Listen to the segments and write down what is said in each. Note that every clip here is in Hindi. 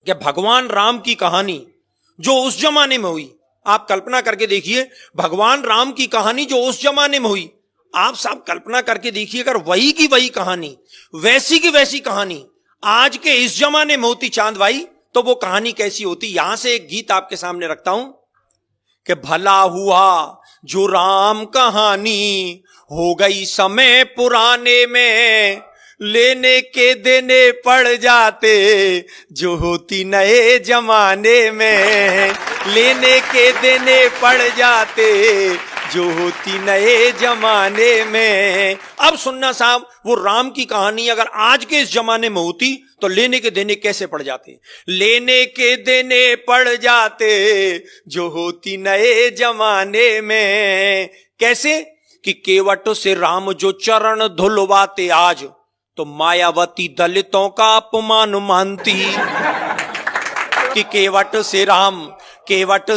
कि भगवान राम की कहानी जो उस जमाने में हुई, आप कल्पना करके देखिए, भगवान राम की कहानी जो उस जमाने में हुई, आप सब कल्पना करके देखिए, अगर वही की वही कहानी, वैसी की वैसी कहानी आज के इस जमाने में होती चांद भाई, तो वो कहानी कैसी होती। यहां से एक गीत आपके सामने रखता हूं कि भला हुआ जो राम कहानी हो गई समय पुराने में, लेने के देने पड़ जाते जो होती नए जमाने में, लेने के देने पड़ जाते जो होती नए जमाने में। अब सुनना साहब, वो राम की कहानी अगर आज के इस जमाने में होती तो लेने के देने कैसे पड़ जाते। लेने के देने पड़ जाते जो होती नए जमाने में। कैसे कि केवट से राम जो चरण धुलवाते आज, तो मायावती दलितों का अपमान मानती। कि केवट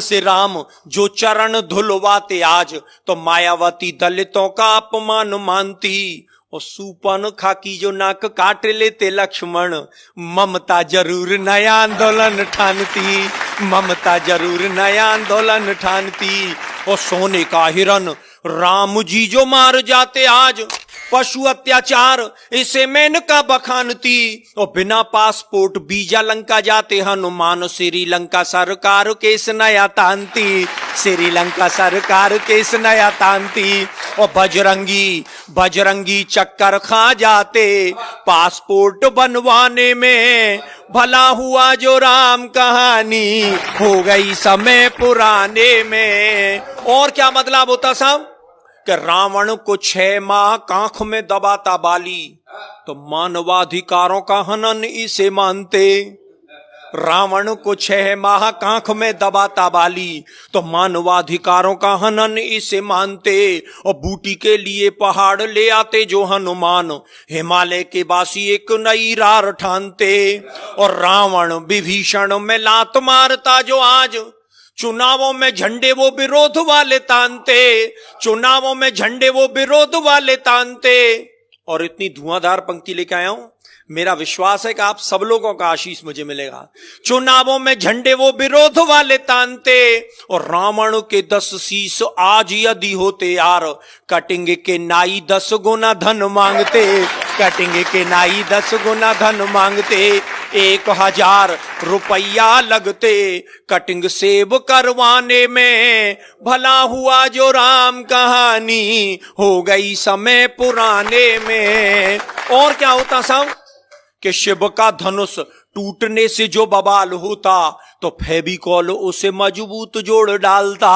से राम जो चरण धुलवाते आज, तो मायावती दलितों का अपमान मानती। और सूपन खाकी जो नाक काट लेते लक्ष्मण, ममता जरूर नया आंदोलन ठानती, ममता जरूर नया आंदोलन ठानती। और सोने का हिरन राम जी जो मार जाते आज, पशु अत्याचार इसे मेनका बखानती। और बिना पासपोर्ट वीजा लंका जाते हनुमान, श्रीलंका सरकार केस नया तानती, श्रीलंका सरकार केस नया तानती। और बजरंगी चक्कर खा जाते पासपोर्ट बनवाने में, भला हुआ जो राम कहानी हो गई समय पुराने में। और क्या बदलाव होता साहब कि रावण को 6 माह कांख में दबाता बाली, तो मानवाधिकारों का हनन इसे मानते। रावण को 6 माह कांख में दबाता बाली, तो मानवाधिकारों का हनन इसे मानते। और बूटी के लिए पहाड़ ले आते जो हनुमान, हिमालय के बासी एक नई रार ठानते। और रावण विभीषण में लात मारता जो आज, चुनावों में झंडे वो विरोध वाले तानते, चुनावों में झंडे वो विरोध वाले तानते। और इतनी धुआंधार पंक्ति लेके आया हूं, मेरा विश्वास है कि आप सब लोगों का आशीष मुझे मिलेगा। चुनावों में झंडे वो विरोध वाले तानते। और रावण के 10 शीश आज यदि होते यार, कटेंगे के नाई 10 गुना धन मांगते, कटेंगे के नाई 10 गुना धन मांगते। 1000 रुपया लगते कटिंग सेब करवाने में, भला हुआ जो राम कहानी हो गई समय पुराने में। और क्या होता साहब कि शिव का धनुष टूटने से जो बवाल होता, तो फेविकॉल उसे मजबूत जोड़ डालता।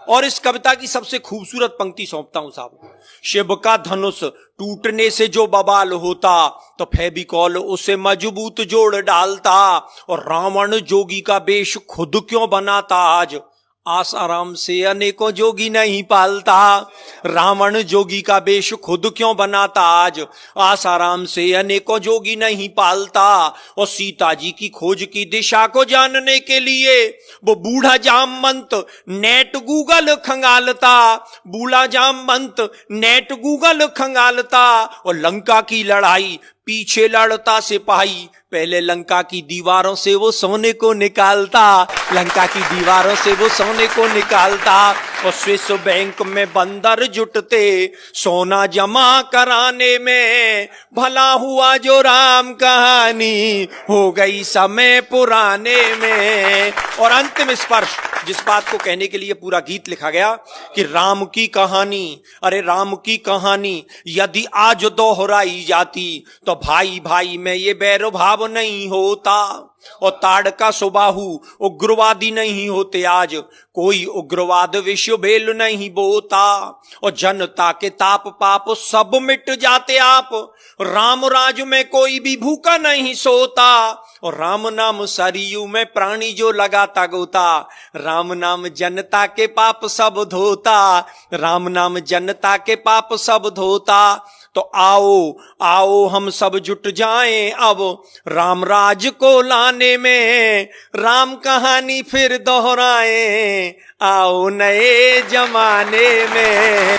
और इस कविता की सबसे खूबसूरत पंक्ति सौंपता हूं साहब, शिव का धनुष टूटने से जो बवाल होता, तो फेविकॉल उसे मजबूत जोड़ डालता। और रावण जोगी का वेश खुद क्यों बनाता आज, आसाराम से अनेकों जोगी नहीं पालता। रावण जोगी का वेश खुद क्यों बनाता आज, आसाराम से अनेकों जोगी नहीं पालता। और सीता जी की खोज की दिशा को जानने के लिए वो बूढ़ा जामवंत नेट गूगल खंगालता, बूढ़ा जामवंत नेट गूगल खंगालता। और लंका की लड़ाई पीछे लड़ता सिपाही, पहले लंका की दीवारों से वो सोने को निकालता, लंका की दीवारों से वो सोने को निकालता। और स्विस बैंक में बंदर जुटते सोना जमा कराने में, भला हुआ जो राम कहानी हो गई समय पुराने में। और अंतिम स्पर्श, जिस बात को कहने के लिए पूरा गीत लिखा गया कि राम की कहानी, अरे राम की कहानी यदि आज दोहराई जाती, तो भाई भाई में ये बैर भाव नहीं होता। और ताड़का सुबाहु उग्रवादी नहीं होते आज, कोई उग्रवाद विश्व भेल नहीं बोता। और जनता के ताप पाप सब मिट जाते आप, राम राज में कोई भी भूखा नहीं सोता। और राम नाम सरयू में प्राणी जो लगाता गोता, राम नाम जनता के पाप सब धोता, राम नाम जनता के पाप सब धोता। तो आओ आओ हम सब जुट जाएं अब राम राज को लाने में, राम कहानी फिर दोहराएं आओ नए जमाने में।